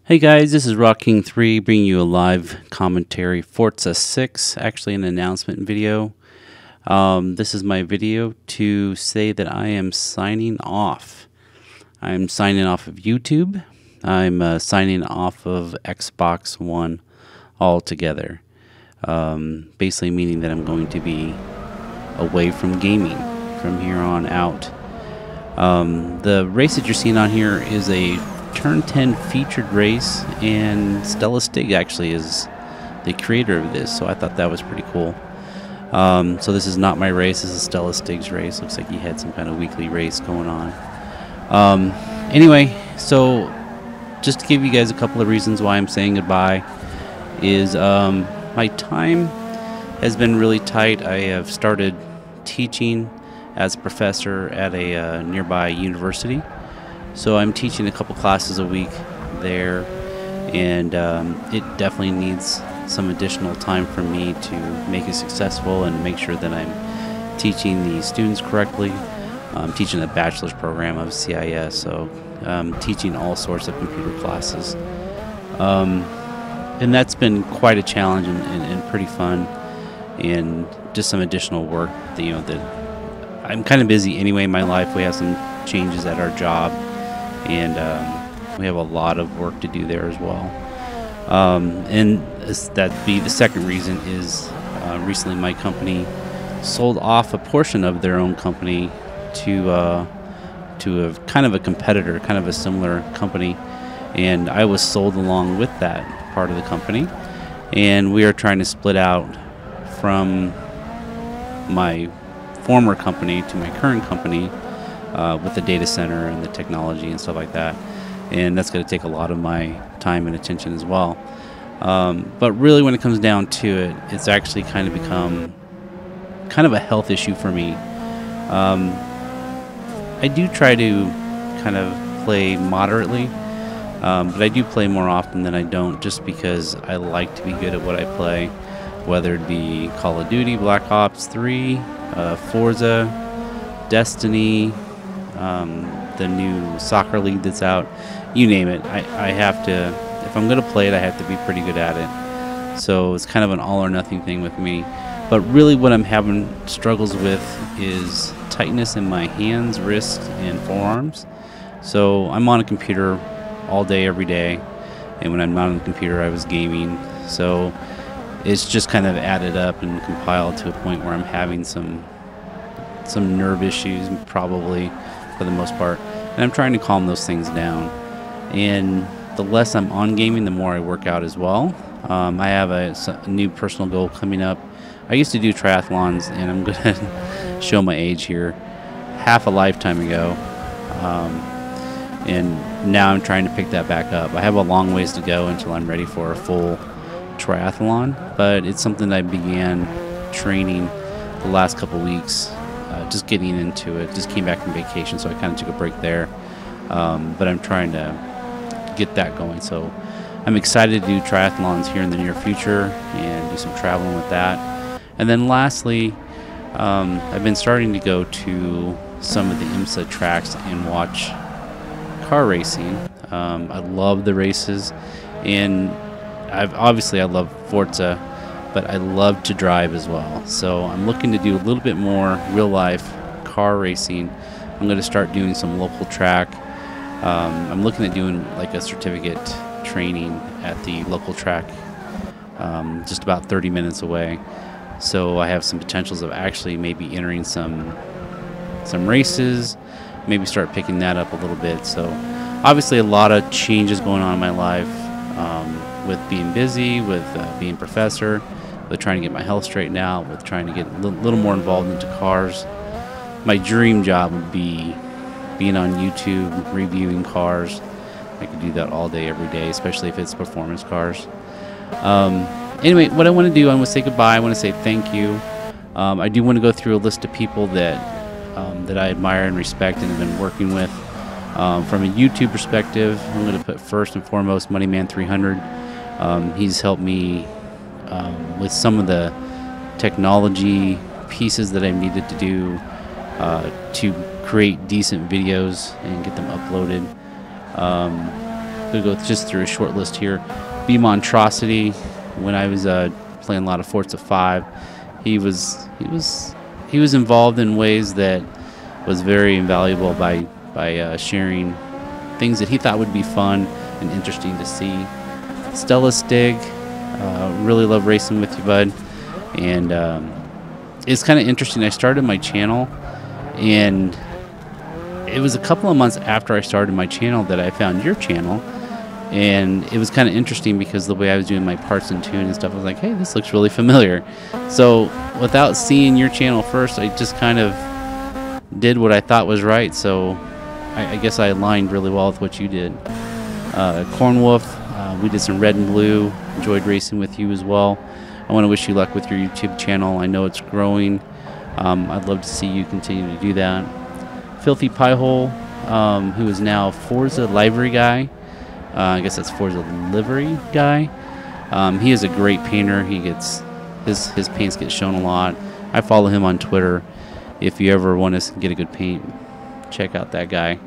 Hey guys, this is Rock King 3 bringing you a live commentary Forza 6, actually an announcement video. This is my video to say that I am signing off. I'm signing off of YouTube. I'm signing off of Xbox One altogether. Basically meaning that I'm going to be away from gaming from here on out. The race that you're seeing on here is a Turn 10 featured race, and Stella Stig actually is the creator of this, so I thought that was pretty cool. So this is not my race, this is Stella Stig's race. Looks like he had some kind of weekly race going on. Anyway, so just to give you guys a couple of reasons why I'm saying goodbye is my time has been really tight. I have started teaching as a professor at a nearby university. So I'm teaching a couple classes a week there, and it definitely needs some additional time for me to make it successful and make sure that I'm teaching the students correctly. I'm teaching a bachelor's program of CIS, so I'm teaching all sorts of computer classes. And that's been quite a challenge and pretty fun, and just some additional work that I'm kind of busy anyway in my life. We have some changes at our job, and we have a lot of work to do there as well. And that'd be the second reason is recently my company sold off a portion of their own company to a kind of a competitor, kind of a similar company, and I was sold along with that part of the company, and we are trying to split out from my former company to my current company with the data center and the technology and stuff like that, and that's going to take a lot of my time and attention as well. But really, when it comes down to it, it's actually kind of become kind of a health issue for me. I do try to kind of play moderately, but I do play more often than I don't, just because I like to be good at what I play, whether it be Call of Duty, Black Ops 3, Forza, Destiny, the new soccer league that's out, you name it. I have to, if I'm going to play it, I have to be pretty good at it. So it's kind of an all or nothing thing with me. But really what I'm having struggles with is tightness in my hands, wrists, and forearms. So I'm on a computer all day, every day. And when I'm not on the computer, I was gaming. So it's just kind of added up and compiled to a point where I'm having some nerve issues, probably, for the most part, and I'm trying to calm those things down. And the less I'm on gaming, the more I work out as well. I have a new personal goal coming up. I used to do triathlons, and I'm going to show my age here, half a lifetime ago, and now I'm trying to pick that back up. I have a long ways to go until I'm ready for a full triathlon, but it's something that I began training the last couple weeks. Just getting into it. Just came back from vacation, so I kind of took a break there. But I'm trying to get that going. So I'm excited to do triathlons here in the near future and do some traveling with that. And then lastly, I've been starting to go to some of the IMSA tracks and watch car racing. I love the races, and I love Forza, but I love to drive as well. So I'm looking to do a little bit more real-life car racing. I'm going to start doing some local track. I'm looking at doing like a certificate training at the local track, just about 30 minutes away. So I have some potentials of actually maybe entering some races, maybe start picking that up a little bit. So obviously a lot of changes going on in my life, with being busy, with being a professor, with trying to get my health straightened out, with trying to get a little more involved into cars. My dream job would be being on YouTube, reviewing cars. I could do that all day, every day, especially if it's performance cars. Anyway, what I want to do, I want to say goodbye. I want to say thank you. I do want to go through a list of people that I admire and respect and have been working with. From a YouTube perspective, I'm going to put first and foremost Moneyman300. He's helped me with some of the technology pieces that I needed to do to create decent videos and get them uploaded. gonna go just through a short list here. B Monstrosity, when I was playing a lot of Forza 5, he was involved in ways that was very invaluable by sharing things that he thought would be fun and interesting to see. Stella Stig, really love racing with you, bud. And it's kind of interesting. I started my channel, and it was a couple of months after I started my channel that I found your channel. And it was kind of interesting because the way I was doing my parts and tune and stuff, I was like, hey, this looks really familiar. So without seeing your channel first, I just kind of did what I thought was right. So I guess I aligned really well with what you did. Cornwolf, we did some red and blue. Enjoyed racing with you as well. I want to wish you luck with your YouTube channel. I know it's growing. I'd love to see you continue to do that. Filthy Piehole, who is now Forza Livery Guy. I guess that's Forza Livery Guy. He is a great painter. He gets his paints get shown a lot. I follow him on Twitter. If you ever want to get a good paint, check out that guy.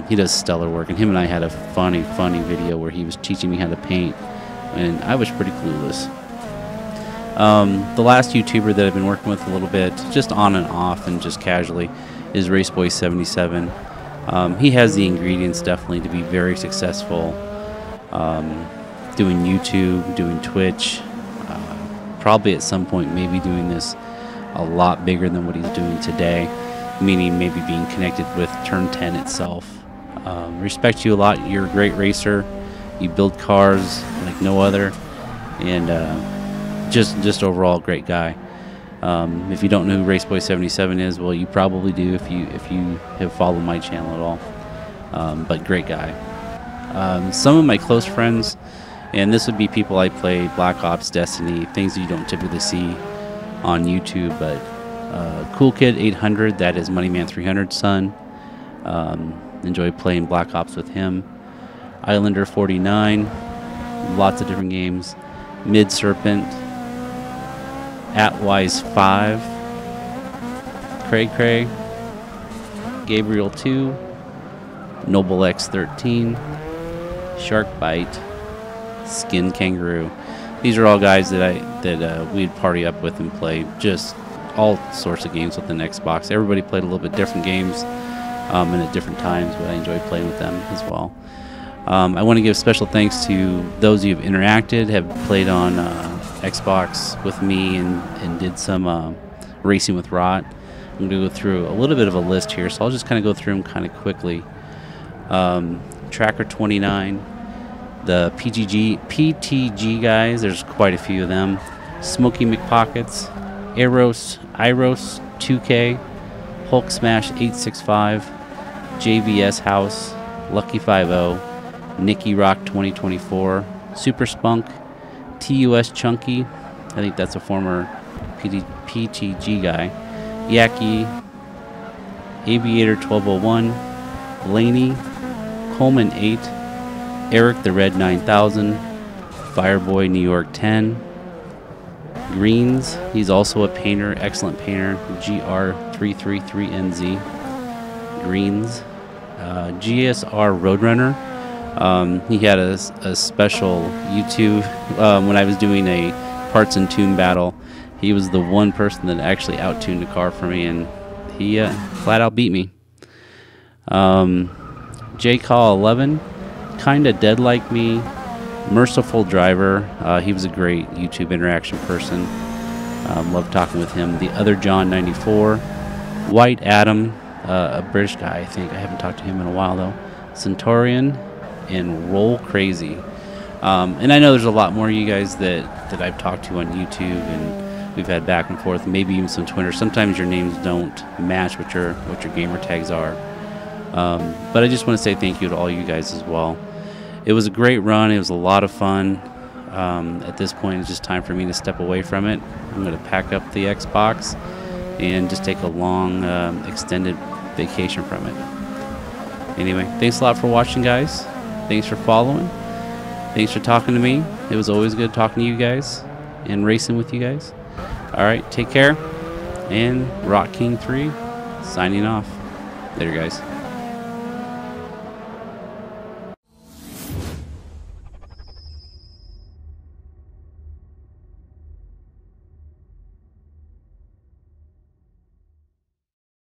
He does stellar work, and him and I had a funny video where he was teaching me how to paint, and I was pretty clueless. The last YouTuber that I've been working with a little bit, just on and off and just casually, is Raceboy77. He has the ingredients definitely to be very successful, doing YouTube, doing Twitch, probably at some point maybe doing this a lot bigger than what he's doing today, meaning maybe being connected with Turn 10 itself. Respect you a lot. You're a great racer. You build cars like no other, and just overall great guy. If you don't know who Raceboy77 is, well, you probably do if you have followed my channel at all. But great guy. Some of my close friends, and this would be people I play Black Ops, Destiny, things that you don't typically see on YouTube, but Cool Kid 800, that is Moneyman 300's son. Enjoy playing Black Ops with him. Islander 49, lots of different games. Mid Serpent, Atwise 5, Cray, Gabriel 2, Noble X 13, Shark Bite, Skin Kangaroo. These are all guys that we'd party up with and play just all sorts of games with an Xbox. Everybody played a little bit different games and at different times, but I enjoyed playing with them as well. I want to give special thanks to those who have interacted, have played on Xbox with me, and did some racing with Rot. I'm going to go through a little bit of a list here, so I'll just kind of go through them kind of quickly. Tracker 29, the PTG guys, there's quite a few of them. Smokey McPockets, Iros 2K, Hulk Smash 865, JVS House, Lucky 50, Nicky Rock 2024, Super Spunk, TUS Chunky, I think that's a former PTG guy, Yaki, Aviator 1201, Blaney, Coleman 8, Eric the Red 9000, Fireboy New York 10, Greens, he's also a painter, excellent painter, GR333NZ, Greens, GSR Roadrunner. He had a special YouTube when I was doing a parts and tune battle. He was the one person that actually out-tuned a car for me, and he flat out beat me. JCall11, kinda dead like me. Merciful Driver, he was a great YouTube interaction person. Loved talking with him. The Other John 94, White Adam, a British guy, I think. I haven't talked to him in a while though. Centaurian, and Roll Crazy. And I know there's a lot more of you guys that I've talked to on YouTube, and we've had back and forth, maybe even some Twitter. Sometimes your names don't match what your gamer tags are. But I just want to say thank you to all you guys as well. It was a great run. It was a lot of fun. At this point, it's just time for me to step away from it. I'm going to pack up the Xbox and just take a long, extended vacation from it. Anyway, thanks a lot for watching, guys. Thanks for following. Thanks for talking to me. It was always good talking to you guys and racing with you guys. All right, take care. And Rock King 3 signing off. Later, guys.